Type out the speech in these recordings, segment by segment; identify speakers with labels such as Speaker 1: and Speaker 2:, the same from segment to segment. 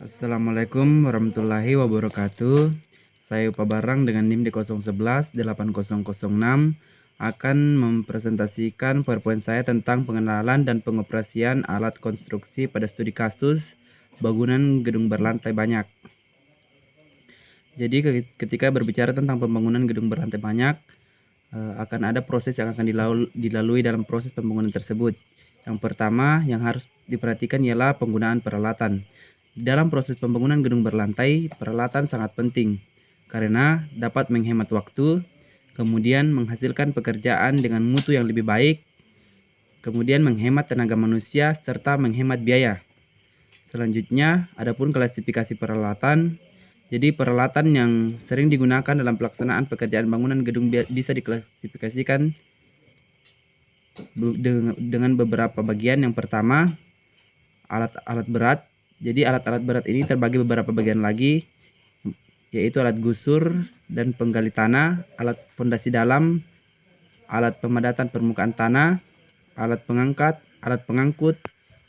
Speaker 1: Assalamualaikum warahmatullahi wabarakatuh. Saya Upa Barang dengan NIM di 011 8006 akan mempresentasikan PowerPoint saya tentang pengenalan dan pengoperasian alat konstruksi pada studi kasus bangunan gedung berlantai banyak. Jadi ketika berbicara tentang pembangunan gedung berlantai banyak, akan ada proses yang akan dilalui dalam proses pembangunan tersebut. Yang pertama yang harus diperhatikan ialah penggunaan peralatan. Di dalam proses pembangunan gedung berlantai, peralatan sangat penting karena dapat menghemat waktu, kemudian menghasilkan pekerjaan dengan mutu yang lebih baik, kemudian menghemat tenaga manusia serta menghemat biaya. Selanjutnya, adapun klasifikasi peralatan. Jadi peralatan yang sering digunakan dalam pelaksanaan pekerjaan bangunan gedung bisa diklasifikasikan dengan beberapa bagian. Yang pertama, alat-alat berat. Jadi alat-alat berat ini terbagi beberapa bagian lagi, yaitu alat gusur dan penggali tanah, alat fondasi dalam, alat pemadatan permukaan tanah, alat pengangkat, alat pengangkut,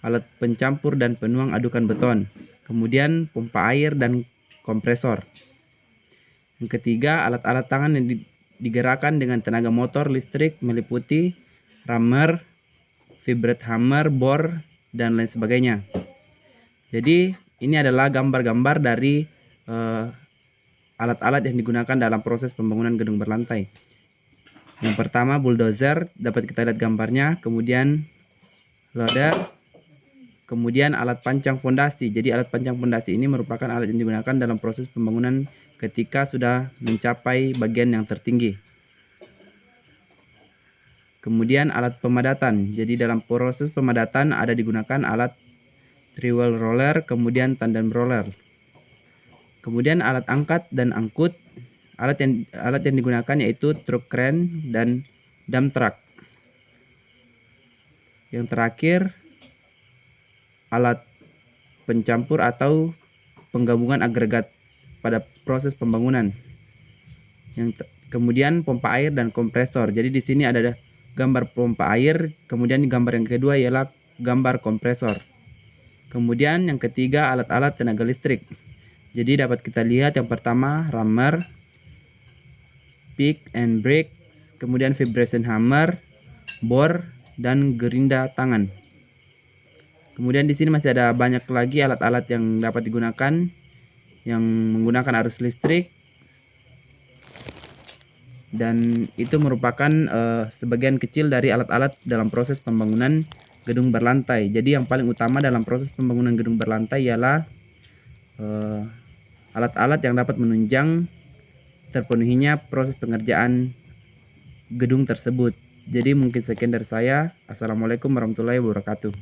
Speaker 1: alat pencampur dan penuang adukan beton, kemudian pompa air dan kompresor. Yang ketiga, alat-alat tangan yang digerakkan dengan tenaga motor listrik meliputi rammer, vibrat hammer, bor, dan lain sebagainya. Jadi ini adalah gambar-gambar dari alat-alat yang digunakan dalam proses pembangunan gedung berlantai. Yang pertama bulldozer, dapat kita lihat gambarnya, kemudian loader, kemudian alat pancang fondasi. Jadi alat pancang fondasi ini merupakan alat yang digunakan dalam proses pembangunan ketika sudah mencapai bagian yang tertinggi. Kemudian alat pemadatan. Jadi dalam proses pemadatan ada digunakan alat trowel roller, kemudian tandem roller. Kemudian alat angkat dan angkut. Alat yang digunakan yaitu truk crane dan dump truck. Yang terakhir, alat pencampur atau penggabungan agregat pada proses pembangunan. Kemudian pompa air dan kompresor. Jadi di sini ada gambar pompa air, kemudian gambar yang kedua ialah gambar kompresor. Kemudian yang ketiga alat-alat tenaga listrik. Jadi dapat kita lihat yang pertama rammer, pick and brake, kemudian vibration hammer, bor, dan gerinda tangan. Kemudian di sini masih ada banyak lagi alat-alat yang dapat digunakan yang menggunakan arus listrik, dan itu merupakan sebagian kecil dari alat-alat dalam proses pembangunan gedung berlantai. Jadi yang paling utama dalam proses pembangunan gedung berlantai ialah alat-alat yang dapat menunjang terpenuhinya proses pengerjaan gedung tersebut. Jadi mungkin sekian dari saya. Assalamualaikum warahmatullahi wabarakatuh.